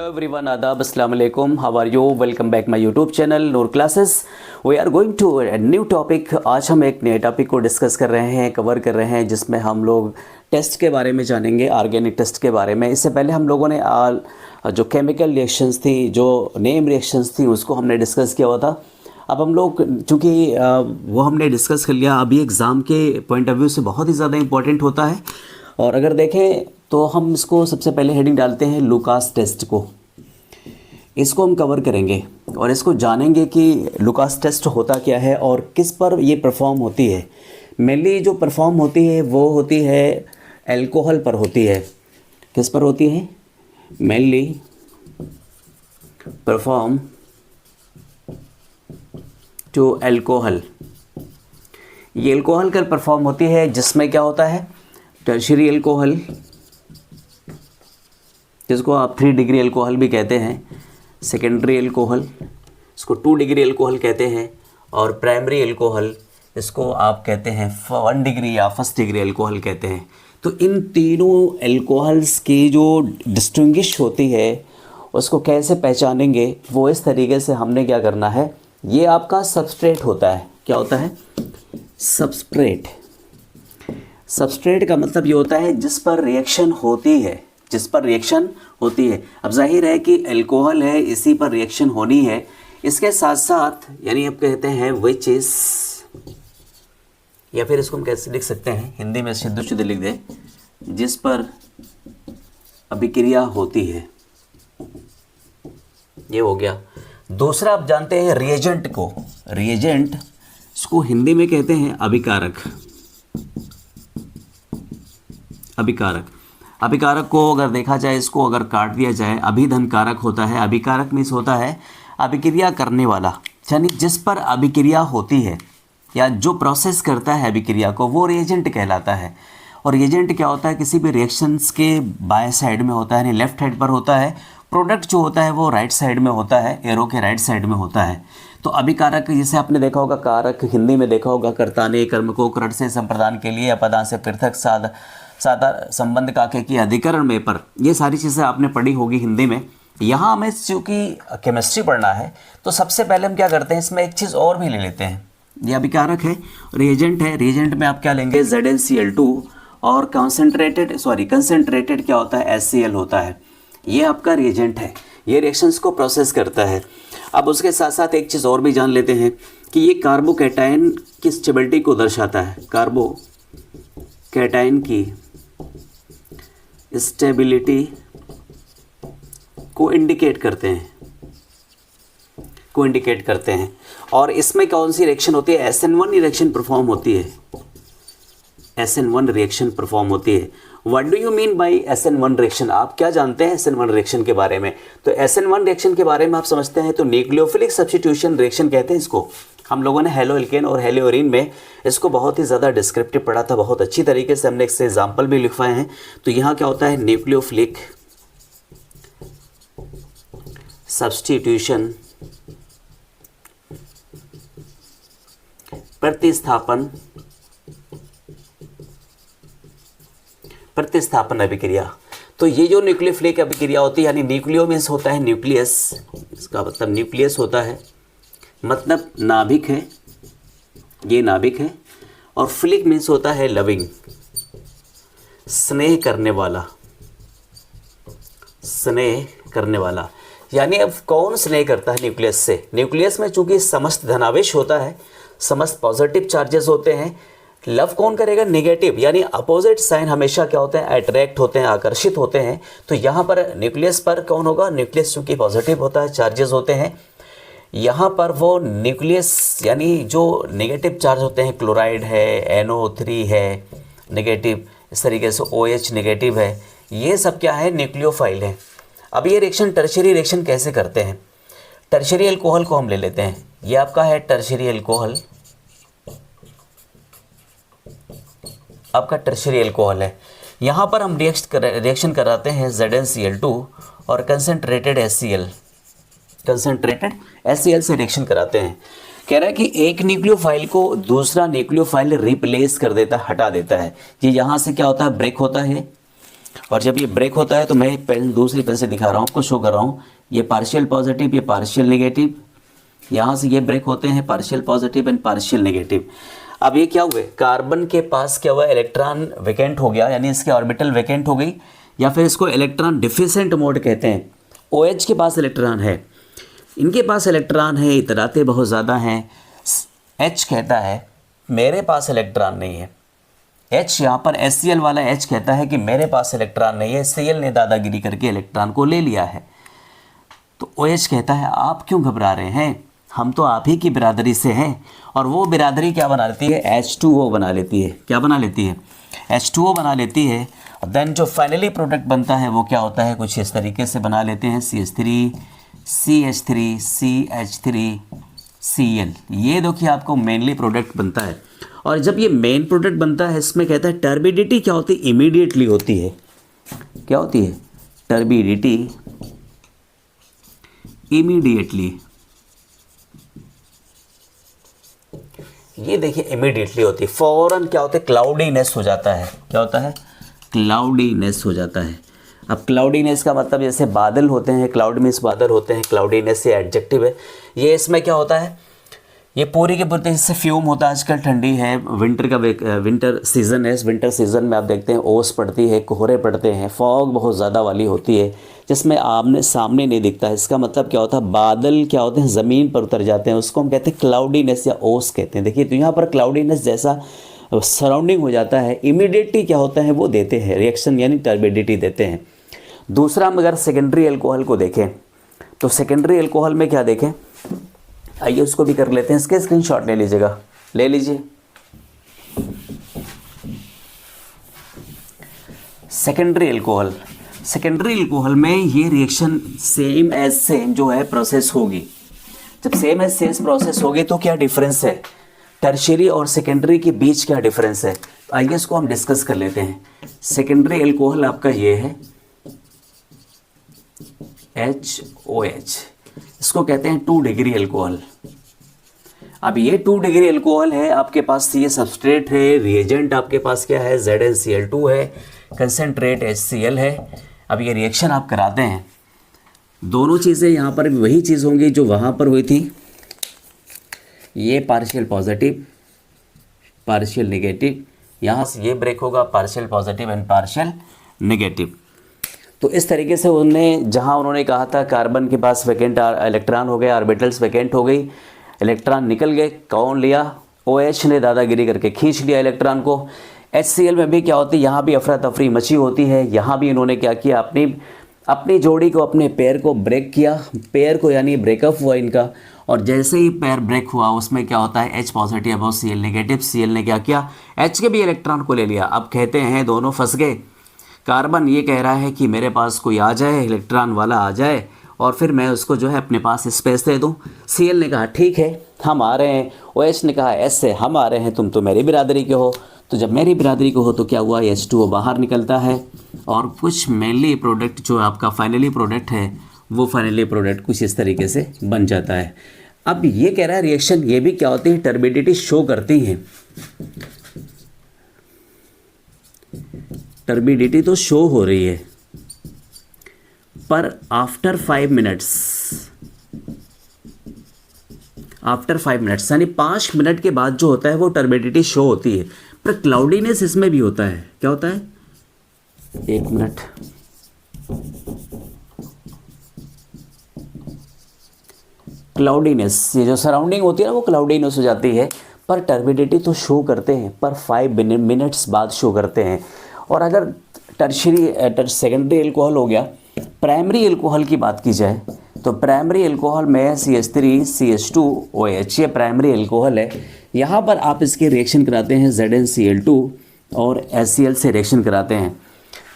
everyone, आदाब, अस्सलाम वालेकुम, how are you, welcome back my YouTube channel Noor classes. We are going to new topic. आज हम एक नए टॉपिक को डिस्कस कर रहे हैं, कवर कर रहे हैं, जिसमें हम लोग टेस्ट के बारे में जानेंगे, ऑर्गेनिक टेस्ट के बारे में। इससे पहले हम लोगों ने जो केमिकल रिएक्शंस थी, जो नेम रिएक्शंस थी, उसको हमने डिस्कस किया हुआ था। अब हम लोग चूँकि वो हमने डिस्कस कर लिया, अभी एग्ज़ाम के पॉइंट ऑफ व्यू से बहुत ही ज़्यादा इंपॉर्टेंट होता है। और अगर देखें तो हम इसको सबसे पहले हेडिंग डालते हैं लुकास टेस्ट को। इसको हम कवर करेंगे और इसको जानेंगे कि लुकास टेस्ट होता क्या है और किस पर ये परफॉर्म होती है। मेनली जो परफॉर्म होती है वो होती है अल्कोहल पर होती है। किस पर होती है? Mainly perform to alcohol. ये अल्कोहल कर परफॉर्म होती है, जिसमें क्या होता है? टर्शियरी अल्कोहल, जिसको आप 3 डिग्री अल्कोहल भी कहते हैं, सेकेंडरी अल्कोहल, इसको 2 डिग्री अल्कोहल कहते हैं, और प्राइमरी अल्कोहल, इसको आप कहते हैं 1 डिग्री या 1 डिग्री अल्कोहल कहते हैं। तो इन तीनों अल्कोहल्स की जो डिस्टिंग्विश होती है उसको कैसे पहचानेंगे, वो इस तरीके से हमने क्या करना है। ये आपका सबस्ट्रेट होता है। क्या होता है? सबस्ट्रेट। सबस्ट्रेट का मतलब ये होता है जिस पर रिएक्शन होती है, जिस पर रिएक्शन होती है। अब जाहिर है कि अल्कोहल है, इसी पर रिएक्शन होनी है। इसके साथ साथ यानी आप कहते हैं विच इज, या फिर इसको हम कैसे लिख सकते हैं, हिंदी में सीधे सीधे लिख दें, जिस पर अभिक्रिया होती है। ये हो गया। दूसरा आप जानते हैं रिएजेंट को। रिएजेंट, इसको हिंदी में कहते हैं अभिकारक। अभिकारक, अभिकारक को अगर देखा जाए, इसको अगर काट दिया जाए, अभिधन कारक होता है। अभिकारक मीन्स होता है अभिक्रिया करने वाला, यानी जिस पर अभिक्रिया होती है या जो प्रोसेस करता है अभिक्रिया को, वो रिएजेंट कहलाता है। और रिएजेंट क्या होता है? किसी भी रिएक्शंस के बाएं साइड में होता है, यानी लेफ्ट साइड पर होता है। प्रोडक्ट जो होता है वो राइट साइड में होता है, एरो के राइट साइड में होता है। तो अभिकारक, जिसे आपने देखा होगा कारक, हिंदी में देखा होगा कर्ताने कर्म को कृत से संप्रदान के लिए, अपदान से पृथक सादा संबंध काके की अधिकरण में पर, ये सारी चीज़ें आपने पढ़ी होगी हिंदी में। यहाँ हमें चूँकि केमिस्ट्री पढ़ना है तो सबसे पहले हम क्या करते हैं, इसमें एक चीज़ और भी ले लेते हैं। ये अभिकारक है, रिएजेंट है। रिएजेंट में आप क्या लेंगे? ZnCl2 और कंसनट्रेटेड क्या होता है? HCl होता है। ये आपका रिएजेंट है, ये रिएक्शंस को प्रोसेस करता है। अब उसके साथ साथ एक चीज़ और भी जान लेते हैं कि ये कार्बोकैटायन की स्टेबिलिटी को दर्शाता है। कार्बोकैटायन की स्टेबिलिटी को इंडिकेट करते हैं, और इसमें कौन सी रिएक्शन होती है? SN1 रिएक्शन परफॉर्म होती है। SN1 रिएक्शन परफॉर्म होती है। What do you mean by SN1 reaction? आप क्या जानते हैं SN1 रिएक्शन के बारे में? तो SN1 रिएक्शन के बारे में आप समझते हैं तो न्यूक्लियोफिलिक सब्स्टिट्यूशन रिएक्शन कहते हैं इसको। हम लोगों ने हेलो एल्केन और हेलोरीन में इसको बहुत ही ज़्यादा डिस्क्रिप्टिव पढ़ा था, बहुत अच्छी तरीके से हमने इससे एग्जाम्पल भी लिखवाए हैं। तो यहाँ क्या होता है? न्यूक्लियोफिलिक सब्स्टिट्यूशन प्रतिस्थापन अभिक्रिया। तो ये जो न्यूक्लियोफिलिक अभिक्रिया होती है, यानी न्यूक्लियो मीन्स होता है न्यूक्लियस, इसका मतलब न्यूक्लियस होता है, मतलब नाभिक है, ये नाभिक है। और फिलिक मीन्स होता है लविंग, स्नेह करने वाला, स्नेह करने वाला। यानी अब कौन स्नेह करता है न्यूक्लियस से? न्यूक्लियस में चूंकि समस्त धनावेश होता है, समस्त पॉजिटिव चार्जेस होते हैं। लव कौन करेगा? नेगेटिव, यानी अपोजिट साइन हमेशा क्या होते हैं? अट्रैक्ट होते हैं, आकर्षित होते हैं। तो यहाँ पर न्यूक्लियस पर कौन होगा? न्यूक्लियस चूंकि पॉजिटिव होता है, चार्जेस होते हैं, यहाँ पर वो न्यूक्लियस यानी जो नेगेटिव चार्ज होते हैं, क्लोराइड है, NO3 है नेगेटिव, इस तरीके से OH नेगेटिव है, ये सब क्या है? न्यूक्लियोफाइल है। अब ये रिएक्शन टर्शियरी रिएक्शन कैसे करते हैं? टर्शियरी अल्कोहल को हम ले लेते हैं। ये आपका है टर्शियरी अल्कोहल, आपका टर्शियरी अल्कोहल है। यहाँ पर हम रिएक्शन कराते हैं ZnCl2 और कंसनट्रेटेड HCl से रिएक्शन कराते हैं। कह रहा है कि एक न्यूक्लियोफाइल को दूसरा न्यूक्लियोफाइल रिप्लेस कर देता है, हटा देता है। ये यहाँ से क्या होता है? ब्रेक होता है, और जब ये ब्रेक होता है तो मैं पेन दूसरी पेन से दिखा रहा हूँ, आपको शो कर रहा हूँ, ये पार्शियल पॉजिटिव, ये पार्शियल नेगेटिव, यहाँ से ये ब्रेक होते हैं partial positive and partial negative. अब ये क्या हुए, कार्बन के पास क्या हुआ, इलेक्ट्रॉन वैकेंट हो गया, यानी इसके ऑर्बिटल वैकेंट हो गई, या फिर इसको इलेक्ट्रॉन डिफिशेंट मोड कहते हैं। OH के पास इलेक्ट्रॉन है, इनके पास इलेक्ट्रॉन है, इतराते बहुत ज़्यादा हैं। H कहता है मेरे पास इलेक्ट्रॉन नहीं है। H यहाँ पर HCl वाला H कहता है कि मेरे पास इलेक्ट्रॉन नहीं है, Cl ने दादागिरी करके इलेक्ट्रॉन को ले लिया है। तो OH कहता है आप क्यों घबरा रहे हैं, हम तो आप ही की बिरादरी से हैं। और वो बिरादरी क्या बना लेती है, H2O बना लेती है। क्या बना लेती है, H2O बना लेती है। और देन जो फाइनली प्रोडक्ट बनता है वो क्या होता है, कुछ इस तरीके से बना लेते हैं, CH3 CH3 CH3 Cl। ये देखिए आपको मेनली प्रोडक्ट बनता है। और जब ये मेन प्रोडक्ट बनता है, इसमें कहता है टर्बिडिटी क्या होती है, इमीडिएटली होती है। क्या होती है, टर्बिडिटी इमीडिएटली। ये देखिए इमीडिएटली होती है, फौरन क्या होता है, क्लाउडीनेस हो जाता है। क्या होता है, क्लाउडीनेस हो जाता है। अब क्लाउडीनेस का मतलब जैसे बादल होते हैं, क्लाउड मीन्स बादल होते हैं, क्लाउडीनेस ये एडजेक्टिव है। ये इसमें क्या होता है, ये पूरी के पूरी इससे फ्यूम होता है। आजकल ठंडी है, विंटर सीज़न है, इस विंटर सीज़न में आप देखते हैं ओस पड़ती है, कोहरे पड़ते हैं, फॉग बहुत ज़्यादा वाली होती है, जिसमें आमने सामने नहीं दिखता है। इसका मतलब क्या होता है, बादल क्या होते हैं ज़मीन पर उतर जाते हैं, उसको हम कहते हैं क्लाउडीनेस या ओस कहते हैं। देखिए तो यहाँ पर क्लाउडीनेस जैसा सराउंडिंग हो जाता है। इमीडिएटली क्या होता है, वो देते हैं रिएक्शन, यानी टर्बिडिटी देते हैं। दूसरा हम अगर सेकेंडरी एल्कोहल को देखें तो सेकेंडरी एल्कोहल में क्या देखें, आइए उसको भी कर लेते हैं। इसके स्क्रीनशॉट ले लीजिएगा, ले लीजिए। सेकेंडरी एल्कोहल, सेकेंडरी एल्कोहल में ये रिएक्शन सेम एज सेम जो है प्रोसेस होगी। जब सेम एज सेम प्रोसेस होगी तो क्या डिफरेंस है, टर्शियरी और सेकेंडरी के बीच क्या डिफरेंस है, आइए इसको हम डिस्कस कर लेते हैं। सेकेंडरी एल्कोहल आपका ये है HOH, इसको कहते हैं 2 डिग्री एल्कोहल। अब ये 2 डिग्री एल्कोहल है, आपके पास ये सबस्ट्रेट है, रिएजेंट आपके पास क्या है, ZnCl2 है, कंसनट्रेट HCl है। अब ये रिएक्शन आप कराते हैं, दोनों चीज़ें यहाँ पर भी वही चीज़ होंगी जो वहाँ पर हुई थी। ये पार्शियल पॉजिटिव पार्शियल नेगेटिव, यहाँ से ये ब्रेक होगा partial positive and partial negative. तो इस तरीके से जहाँ उन्होंने कहा था कार्बन के पास वैकेंट इलेक्ट्रॉन हो गए, ऑर्बिटल्स वैकेंट हो गई, इलेक्ट्रॉन निकल गए, कौन लिया, OH ने दादागिरी करके खींच लिया इलेक्ट्रॉन को। HCl में भी क्या होती है, यहाँ भी अफरा तफरी मची होती है। यहाँ भी इन्होंने क्या किया, अपनी जोड़ी को, अपने पेयर को ब्रेक किया, पेयर को यानी ब्रेकअप हुआ इनका। और जैसे ही पेयर ब्रेक हुआ उसमें क्या होता है, H पॉजिटिव अब Cl नेगेटिव, Cl ने क्या किया, H के भी इलेक्ट्रॉन को ले लिया। अब कहते हैं दोनों फंस गए। कार्बन ये कह रहा है कि मेरे पास कोई आ जाए, इलेक्ट्रॉन वाला आ जाए और फिर मैं उसको जो है अपने पास स्पेस दे दूं। Cl ने कहा ठीक है हम आ रहे हैं, OH ने कहा H से हम आ रहे हैं, तुम तो मेरी बिरादरी के हो। तो जब मेरी बिरादरी को हो तो क्या हुआ, H2O बाहर निकलता है और कुछ मेनली प्रोडक्ट जो आपका फाइनली प्रोडक्ट है वो फाइनली प्रोडक्ट कुछ इस तरीके से बन जाता है। अब ये कह रहा है रिएक्शन ये भी क्या होती है, टर्बिडिटी शो करती है। टर्बिडिटी तो शो हो रही है पर आफ्टर 5 मिनट्स यानी 5 मिनट के बाद जो होता है वो टर्बिडिटी शो होती है। पर क्लाउडीनेस इसमें भी होता है। क्या होता है, 1 मिनट, क्लाउडीनेस, ये जो सराउंडिंग होती है ना वो क्लाउडीनेस हो जाती है। पर टर्बिडिटी तो शो करते हैं पर 5 मिनट्स बाद शो करते हैं। और अगर सेकेंडरी एल्कोहल हो गया, प्राइमरी एल्कोहल की बात की जाए तो प्राइमरी एल्कोहल में CH3 CH2OH ये प्राइमरी एल्कोहल है। यहाँ पर आप इसके रिएक्शन कराते हैं ZnCl2 और HCl से रिएक्शन कराते हैं।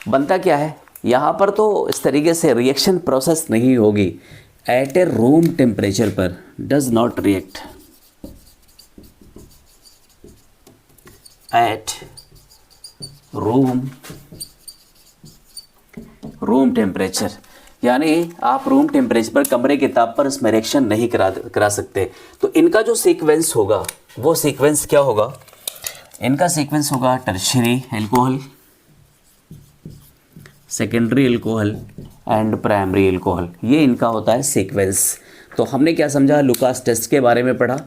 बनता क्या है, यहाँ पर तो इस तरीके से रिएक्शन प्रोसेस नहीं होगी। एट ए रूम टेम्परेचर पर does not react, at room temperature, यानी आप रूम टेम्परेचर पर, कमरे के ताप पर इसमें रिएक्शन नहीं करा सकते। तो इनका जो सीक्वेंस होगा वो सीक्वेंस क्या होगा, इनका सीक्वेंस होगा tertiary alcohol, secondary alcohol and primary alcohol, ये इनका होता है सीक्वेंस। तो हमने क्या समझा, लुकास टेस्ट के बारे में पढ़ा।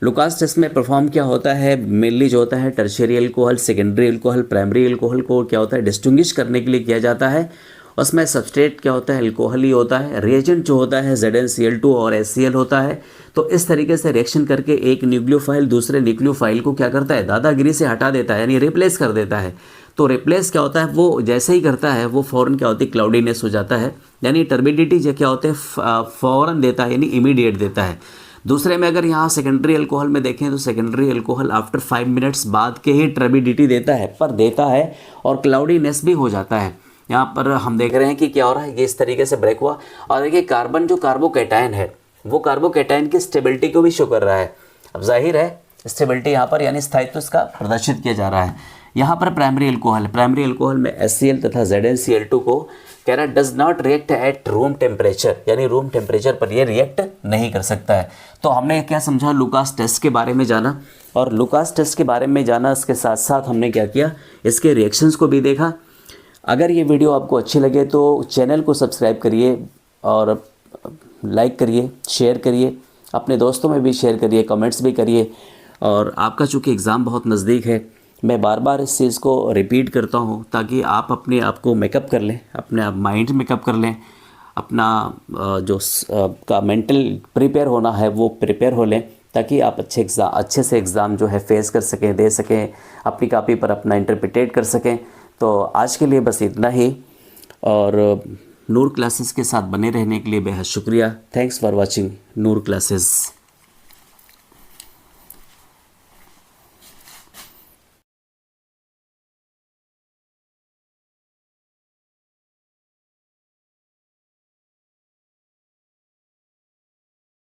लुकास टेस्ट में परफॉर्म क्या होता है, मेनली जो होता है tertiary alcohol, secondary alcohol, primary alcohol को क्या होता है डिस्टिंग्विश करने के लिए किया जाता है। उसमें सबस्ट्रेट क्या होता है, अल्कोहल ही होता है। रिएजेंट जो होता है ZnCl2 और HCl होता है। तो इस तरीके से रिएक्शन करके एक न्यूक्लियोफाइल दूसरे न्यूक्लियोफाइल को क्या करता है, दादागिरी से हटा देता है, यानी रिप्लेस कर देता है। तो रिप्लेस क्या होता है, वो जैसे ही करता है वो फ़ौरन क्या होती है, क्लाउडीनेस हो जाता है, यानी टर्बिडिटी जो क्या होते हैं फ़ौरन देता है, यानी इमीडिएट देता है। दूसरे में अगर यहाँ सेकेंडरी अल्कोहल में देखें तो सेकेंडरी अल्कोहल आफ्टर 5 मिनट्स बाद के ही टर्बिडिटी देता है, पर देता है और क्लाउडीनेस भी हो जाता है। यहाँ पर हम देख रहे हैं कि क्या हो रहा है, ये इस तरीके से ब्रेक हुआ। और देखिए कार्बन जो कार्बोकैटायन है वो कार्बोकैटायन की स्टेबिलिटी को भी शो कर रहा है। अब जाहिर है स्टेबिलिटी यहाँ पर यानी स्थायित्व इसका प्रदर्शित किया जा रहा है। यहाँ पर प्राइमरी अल्कोहल में HCl तथा ZnCl2 को कह रहा है does not react at room temperature, यानी रूम टेम्परेचर पर ये रिएक्ट नहीं कर सकता है। तो हमने क्या समझा, लुकास टेस्ट के बारे में जाना, और लुकास टेस्ट के बारे में जाना इसके साथ साथ हमने क्या किया, इसके रिएक्शंस को भी देखा। अगर ये वीडियो आपको अच्छी लगे तो चैनल को सब्सक्राइब करिए और लाइक करिए, शेयर करिए, अपने दोस्तों में भी शेयर करिए, कमेंट्स भी करिए। और आपका चूँकि एग्ज़ाम बहुत नज़दीक है, मैं बार बार इस चीज़ को रिपीट करता हूँ ताकि आप अपने आप को मेकअप कर लें, अपने आप माइंड मेकअप कर लें, अपना जो का मेंटल प्रिपेयर होना है वो प्रिपेयर हो लें, ताकि आप अच्छे से एग्ज़ाम जो है फेस कर सकें, दे सकें, अपनी कॉपी पर अपना इंटरप्रिटेट कर सकें। तो आज के लिए बस इतना ही, और नूर क्लासेस के साथ बने रहने के लिए बेहद शुक्रिया। Thanks for watching Noor classes.